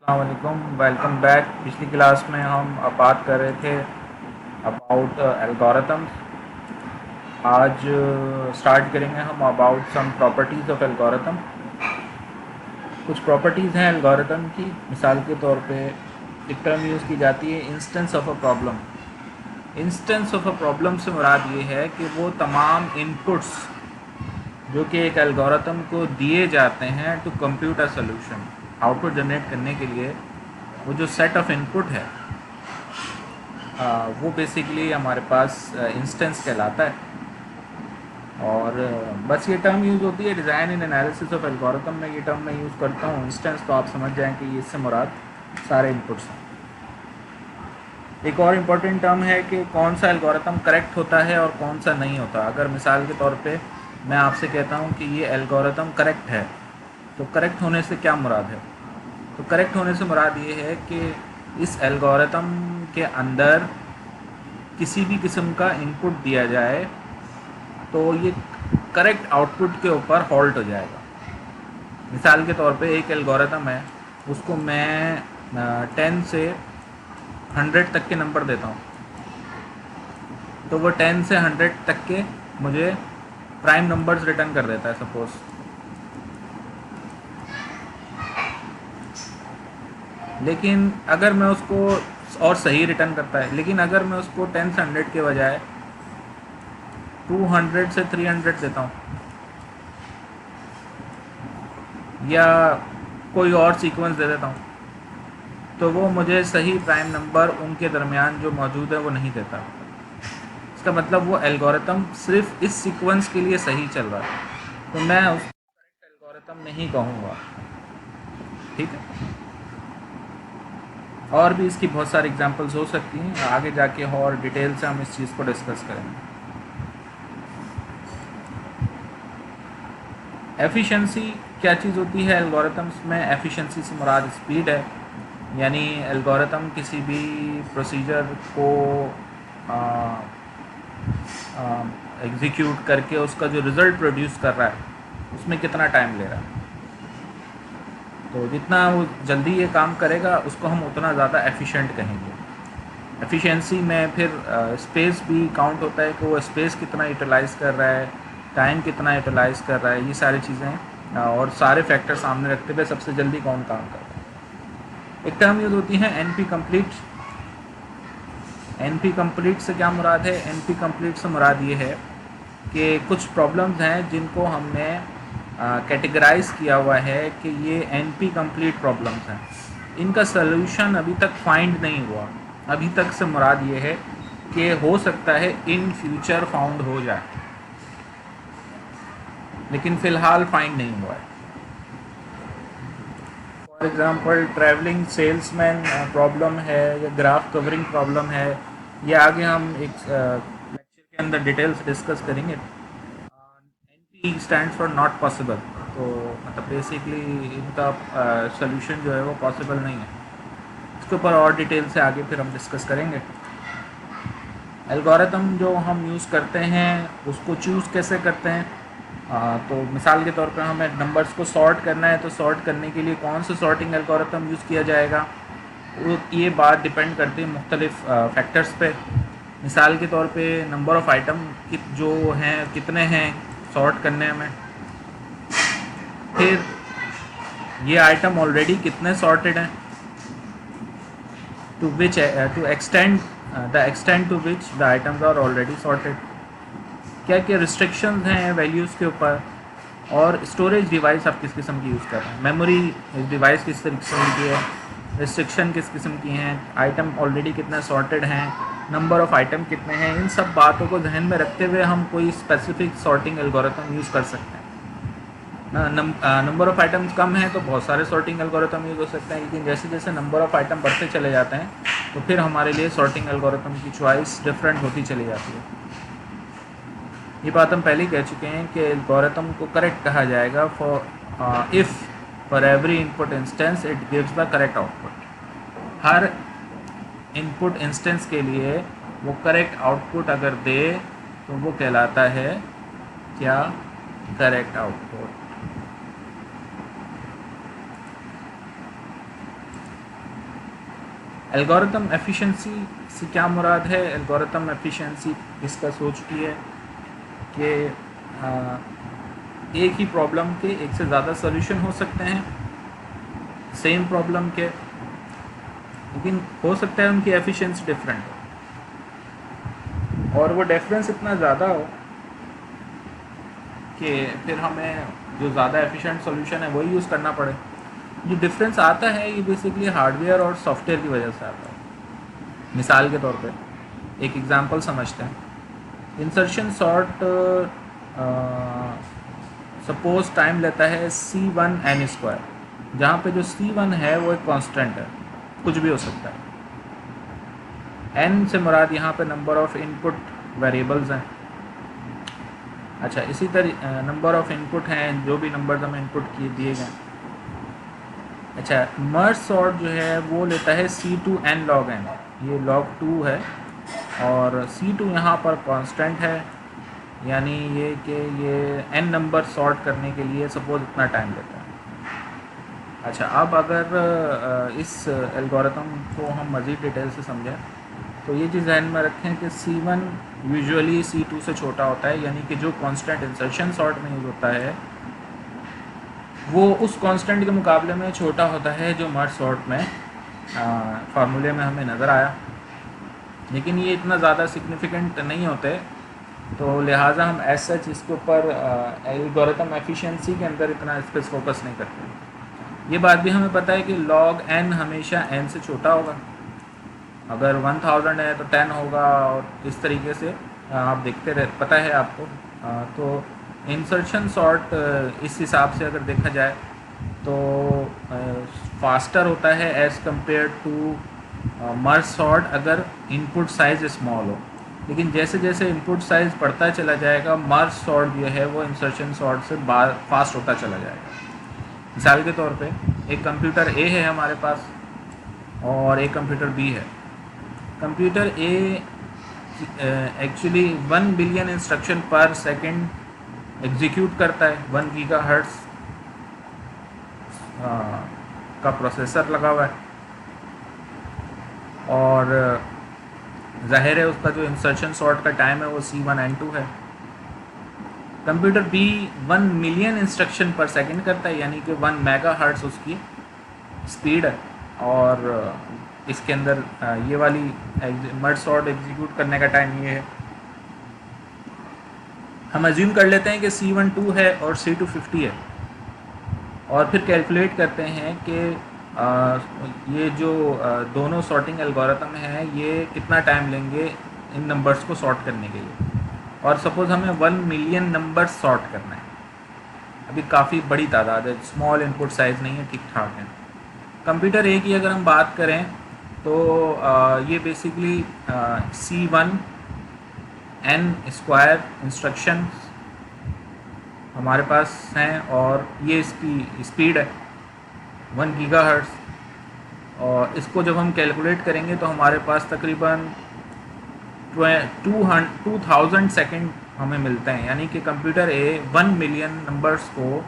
वालेकुम, welcome back. पिछली class में हम बात कर रहे थे अबाउट एल्गोरिथम्स। आज स्टार्ट करेंगे हम about some properties of algorithm. कुछ प्रॉपर्टीज़ हैं एल्गोरिथम की। मिसाल के तौर पे एक टर्म यूज़ की जाती है instance of a problem. Instance of a problem से मुराद ये है कि वो तमाम इनपुट्स जो कि एक एल्गोरिथम को दिए जाते हैं to compute a solution, output generate करने के लिए वो जो सेट ऑफ इनपुट है वो बेसिकली हमारे पास इंस्टेंस कहलाता है। और बस ये टर्म यूज़ होती है design in analysis of algorithm में। ये टर्म मैं यूज़ करता हूँ इंस्टेंस, तो आप समझ जाएं कि इससे मुराद सारे इनपुट्स हैं। एक और इम्पॉर्टेंट टर्म है कि कौन सा एल्गोरिथम करेक्ट होता है और कौन सा नहीं होता। अगर मिसाल के तौर पे मैं आपसे कहता हूँ कि ये एल्गोरिथम करेक्ट है, तो करेक्ट होने से क्या मुराद है? तो करेक्ट होने से मुराद ये है कि इस एल्गोरिथम के अंदर किसी भी किस्म का इनपुट दिया जाए तो ये करेक्ट आउटपुट के ऊपर हॉल्ट हो जाएगा। मिसाल के तौर पे एक एल्गोरिथम है, उसको मैं 10 से 100 तक के नंबर देता हूँ, तो वो 10 से 100 तक के मुझे प्राइम नंबर्स रिटर्न कर देता है सपोज़। लेकिन अगर मैं उसको और सही रिटर्न करता है, लेकिन अगर मैं उसको 10 से 100 के बजाय 200 से 300 देता हूँ या कोई और सीक्वेंस दे देता हूँ, तो वो मुझे सही प्राइम नंबर उनके दरमियान जो मौजूद है वो नहीं देता। इसका मतलब वो एल्गोरिथम सिर्फ इस सीक्वेंस के लिए सही चल रहा है, तो मैं उसको करेक्ट एल्गोरिथम नहीं कहूँगा। ठीक है, और भी इसकी बहुत सारी एग्जांपल्स हो सकती हैं, आगे जाके और डिटेल से हम इस चीज़ को डिस्कस करेंगे। एफिशिएंसी क्या चीज़ होती है एल्गोरिथम्स में? एफिशिएंसी से मुराद स्पीड है, यानी एल्गोरिथम किसी भी प्रोसीजर को एग्जीक्यूट करके उसका जो रिज़ल्ट प्रोड्यूस कर रहा है उसमें कितना टाइम ले रहा है। तो जितना वो जल्दी ये काम करेगा उसको हम उतना ज़्यादा एफिशिएंट कहेंगे। एफिशिएंसी में फिर स्पेस भी काउंट होता है कि वो स्पेस कितना यूटिलाइज़ कर रहा है, टाइम कितना यूटिलाइज़ कर रहा है, ये सारी चीज़ें और सारे फैक्टर सामने रखते हुए सबसे जल्दी कौन काम कर रहा है। एक टर्म यूज़ होती है एनपी कंप्लीट। एनपी कंप्लीट से क्या मुराद है? एनपी कंप्लीट से मुराद ये है कि कुछ प्रॉब्लम्स हैं जिनको हमने कैटेगराइज किया हुआ है कि ये एनपी कंप्लीट प्रॉब्लम्स हैं, इनका सलूशन अभी तक फाइंड नहीं हुआ। अभी तक से मुराद ये है कि हो सकता है इन फ्यूचर फाउंड हो जाए, लेकिन फ़िलहाल फाइंड नहीं हुआ है। For example travelling salesman problem है या ग्राफ कवरिंग प्रॉब्लम है, ये आगे हम एक लेक्चर के अंदर डिटेल्स डिस्कस करेंगे। NP stands for not possible, तो मतलब बेसिकली इनका सोल्यूशन जो है वो पॉसिबल नहीं है। इसके ऊपर और डिटेल से आगे फिर हम डिस्कस करेंगे। एल्गोरिथम जो हम यूज़ करते हैं उसको चूज़ कैसे करते हैं? तो मिसाल के तौर पर हमें नंबर्स को सॉर्ट करना है, तो सॉर्ट करने के लिए कौन सा सॉर्टिंग एल्गोरिथम यूज़ किया जाएगा, ये बात डिपेंड करती है मुख्तलिफ फैक्टर्स पे। मिसाल के तौर पे नंबर ऑफ़ आइटम जो हैं कितने हैं सॉर्ट करने में, फिर ये आइटम ऑलरेडी कितने सॉर्टेड हैं, to which to extend the extent to which the items are already sorted, क्या क्या रिस्ट्रिक्शंस हैं वैल्यूज़ के ऊपर, और स्टोरेज डिवाइस आप किस किस्म की यूज़ कर रहे हैं, मेमोरी डिवाइस किस किस्म की है, रिस्ट्रिक्शन किस किस्म की हैं, आइटम ऑलरेडी कितने सॉर्टेड हैं, नंबर ऑफ़ आइटम कितने हैं। इन सब बातों को ध्यान में रखते हुए हम कोई स्पेसिफिक सॉर्टिंग एल्गोरिथम यूज़ कर सकते हैं। नंबर ऑफ़ आइटम्स कम है तो बहुत सारे सॉर्टिंग एल्गोरिथम यूज़ हो सकते हैं, लेकिन जैसे जैसे नंबर ऑफ़ आइटम बढ़ते चले जाते हैं तो फिर हमारे लिए सॉर्टिंग एल्गोरिथम की चॉइस डिफरेंट होती चली जाती है। ये बात हम पहले ही कह चुके हैं कि एल्गोरिथम को करेक्ट कहा जाएगा for every input instance it gives the correct output. Her input instance के लिए वो करेक्ट आउटपुट अगर दे तो वो कहलाता है क्या? Correct output. एल्गोरिथम एफिशिएंसी से क्या मुराद है? एल्गोरिथम एफिशिएंसी डिस्कस हो चुकी है कि एक ही प्रॉब्लम के एक से ज़्यादा सॉल्यूशन हो सकते हैं सेम प्रॉब्लम के, लेकिन हो सकता है उनकी एफिशिएंसी डिफरेंट हो और वो डिफरेंस इतना ज़्यादा हो कि फिर हमें जो ज़्यादा एफिशिएंट सॉल्यूशन है वही यूज़ करना पड़े। जो डिफरेंस आता है ये बेसिकली हार्डवेयर और सॉफ्टवेयर की वजह से आता है। मिसाल के तौर पे एक एग्जांपल समझते हैं। इंसर्शन सॉर्ट सपोज टाइम लेता है C1n², जहाँ पे जो C1 है वो एक कांस्टेंट है, कुछ भी हो सकता है। n से मुराद यहाँ पे नंबर ऑफ इनपुट वेरिएबल्स हैं। अच्छा, इसी तरह नंबर ऑफ इनपुट हैं, जो भी नंबर्स हमें इनपुट किए दिए गए। अच्छा, मर्ज सॉर्ट जो है वो लेता है C2n log n, ये log 2 है और C2 यहाँ पर कांस्टेंट है, यानी ये कि ये n नंबर सॉर्ट करने के लिए सपोज इतना टाइम लेता है। अच्छा, अब अगर इस एल्गोरिथम को हम मज़ीद डिटेल से समझें तो ये चीज़ ध्यान में रखें कि C1 यूजुअली C2 से छोटा होता है, यानी कि जो कांस्टेंट इंसर्शन सॉर्ट में यूज़ होता है वो उस कांस्टेंट के मुकाबले में छोटा होता है जो मर्ज सॉर्ट में फार्मूले में हमें नज़र आया। लेकिन ये इतना ज़्यादा सिग्निफिकेंट नहीं होते, तो लिहाजा हम एज सच इसके ऊपर एल्गोरिथम एफिशिएंसी के अंदर इतना इस पर फोकस नहीं करते। ये बात भी हमें पता है कि log n हमेशा n से छोटा होगा। अगर 1000 है तो 10 होगा और इस तरीके से आप देखते रहे, पता है आपको। तो इंसर्शन सॉर्ट इस हिसाब से अगर देखा जाए तो फास्टर होता है as compared to merge sort अगर इनपुट साइज़ स्मॉल हो। लेकिन जैसे जैसे इनपुट साइज़ बढ़ता चला जाएगा मर्ज सॉर्ट जो है वो इंसर्शन सॉर्ट से फास्ट होता चला जाएगा। मिसाल के तौर पे एक कंप्यूटर A है हमारे पास और एक कंप्यूटर B है। Computer A actually 1 billion instruction पर सेकंड एग्जीक्यूट करता है। 1 गीगाहर्ट्ज़ का प्रोसेसर लगा हुआ है और ज़ाहिर है उसका जो इंसर्शन सॉर्ट का टाइम है वो C1n2 है। कंप्यूटर B 1 मिलियन इंस्ट्रक्शन पर सेकंड करता है, यानी कि 1 मेगाहर्ट्ज़ उसकी स्पीड है और इसके अंदर ये वाली मर्ज सॉर्ट एग्जीक्यूट करने का टाइम ये है। हम अज्यूम कर लेते हैं कि C1 2 है और C2 50 है और फिर कैलकुलेट करते हैं कि ये जो दोनों सॉर्टिंग एल्गोरिथम हैं ये कितना टाइम लेंगे इन नंबर्स को सॉर्ट करने के लिए। और सपोज़ हमें 1 मिलियन नंबर सॉर्ट करना है। अभी काफ़ी बड़ी तादाद है, स्मॉल इनपुट साइज़ नहीं है, ठीक ठाक है। कंप्यूटर A की अगर हम बात करें तो ये बेसिकली C1n² इंस्ट्रक्शन हमारे पास हैं और ये इसकी स्पीड है 1 गीगाहर्ट्ज़। और इसको जब हम कैलकुलेट करेंगे तो हमारे पास तकरीबन 2000 सेकंड हमें मिलते हैं, यानी कि कंप्यूटर A 1 मिलियन नंबर्स को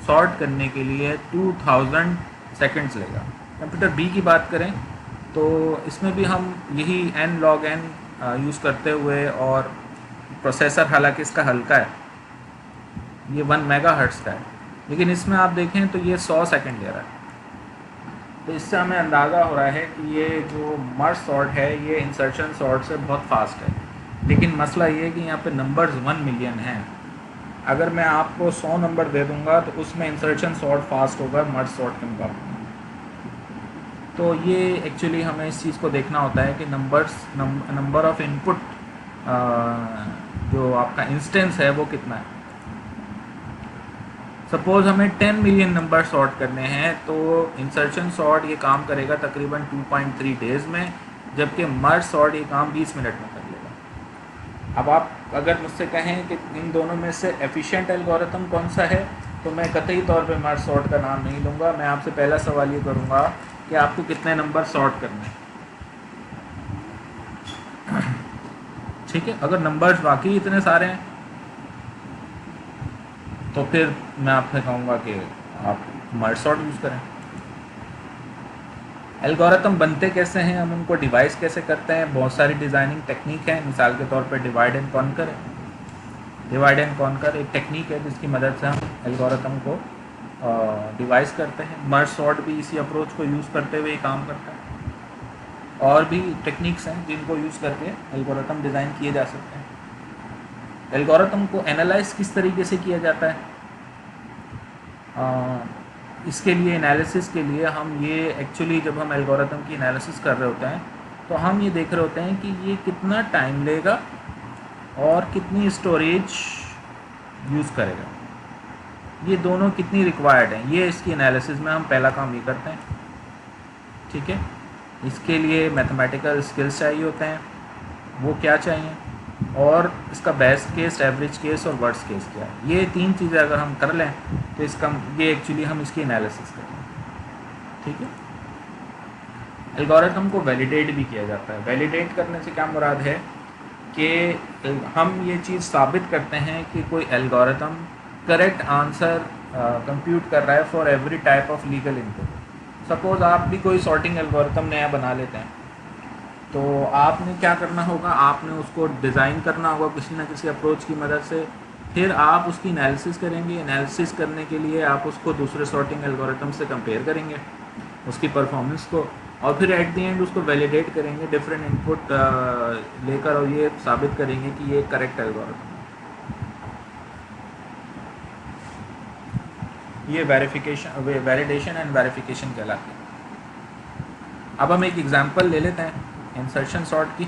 सॉर्ट करने के लिए 2000 सेकंड्स लेगा। कंप्यूटर B की बात करें तो इसमें भी हम यही n log n यूज़ करते हुए, और प्रोसेसर हालांकि इसका हल्का है, ये 1 मेगाहर्ट्ज़ का है, लेकिन इसमें आप देखें तो ये 100 सेकंड ले रहा है। तो इससे हमें अंदाज़ा हो रहा है कि ये जो मर्ज सॉर्ट है ये इंसर्शन सॉर्ट से बहुत फास्ट है। लेकिन मसला ये है कि यहाँ पे नंबर्स 1 मिलियन हैं। अगर मैं आपको 100 नंबर दे दूँगा तो उसमें इंसर्शन सॉर्ट फास्ट होगा मर्ज सॉर्ट के मुकाबले। तो ये एक्चुअली हमें इस चीज़ को देखना होता है कि नंबर ऑफ़ इनपुट जो आपका इंस्टेंस है वो कितना है। सपोज़ हमें 10 मिलियन नंबर सॉर्ट करने हैं तो इंसर्शन सॉर्ट ये काम करेगा तकरीबन 2.3 डेज़ में, जबकि मर्ज सॉर्ट ये काम 20 मिनट में कर लेगा। अब आप अगर मुझसे कहें कि इन दोनों में से एफिशिएंट एल्गोरिथम कौन सा है, तो मैं कतई तौर पे मर्ज सॉर्ट का नाम नहीं लूँगा। मैं आपसे पहला सवाल ये करूँगा कि आपको कितने नंबर सॉर्ट करने हैं। ठीक है, अगर नंबर्स वाकई इतने सारे हैं तो फिर मैं आपसे कहूँगा कि आप मर्ज सॉर्ट यूज़ करें। एल्गोरिथम बनते कैसे हैं, हम उनको डिवाइस कैसे करते हैं, बहुत सारी डिज़ाइनिंग टेक्निक है। मिसाल के तौर पर डिवाइड एंड कॉन्कर है। डिवाइड एंड कॉन्कर एक टेक्निक है जिसकी मदद से हम एल्गोरिथम को डिवाइस करते हैं। मर्ज सॉर्ट भी इसी अप्रोच को यूज़ करते हुए काम करता है। और भी टेक्निक्स हैं जिनको यूज़ करके एल्गोरिथम डिज़ाइन किए जा सकते हैं। एल्गोरिथम को एनालाइज किस तरीके से किया जाता है, इसके लिए एनालिसिस के लिए हम ये एक्चुअली जब हम एल्गोरिथम की एनालिसिस कर रहे होते हैं तो हम ये देख रहे होते हैं कि ये कितना टाइम लेगा और कितनी स्टोरेज यूज़ करेगा, ये दोनों कितनी रिक्वायर्ड हैं, ये इसकी एनालिसिस में हम पहला काम ये करते हैं। ठीक है, इसके लिए मैथमेटिकल स्किल्स चाहिए होते हैं, वो क्या चाहिए, और इसका बेस्ट केस, एवरेज केस और वर्स्ट केस क्या है। ये 3 चीज़ें अगर हम कर लें तो इसका ये एक्चुअली हम इसकी एनालिसिस करें। ठीक है, एल्गोरिथम को वैलिडेट भी किया जाता है। वैलिडेट करने से क्या मुराद है कि हम ये चीज़ साबित करते हैं कि कोई एल्गोरिथम करेक्ट आंसर कंप्यूट कर रहा है for every type of legal input. Suppose आप भी कोई सॉर्टिंग एल्गोरिथम नया बना लेते हैं, तो आपने क्या करना होगा, आपने उसको डिज़ाइन करना होगा किसी ना किसी अप्रोच की मदद से। फिर आप उसकी एनालिसिस करेंगे। एनालिसिस करने के लिए आप उसको दूसरे सॉर्टिंग एल्गोरिथम से कंपेयर करेंगे, उसकी परफॉर्मेंस को, और फिर एट द एंड उसको वैलिडेट करेंगे डिफरेंट इनपुट लेकर, और ये साबित करेंगे कि ये करेक्ट एल्गोरिथम है। ये वैलिडेशन एंड वेरिफिकेशन कहलाती है। अब हम एक एग्जांपल ले लेते हैं इंसर्शन सॉर्ट की।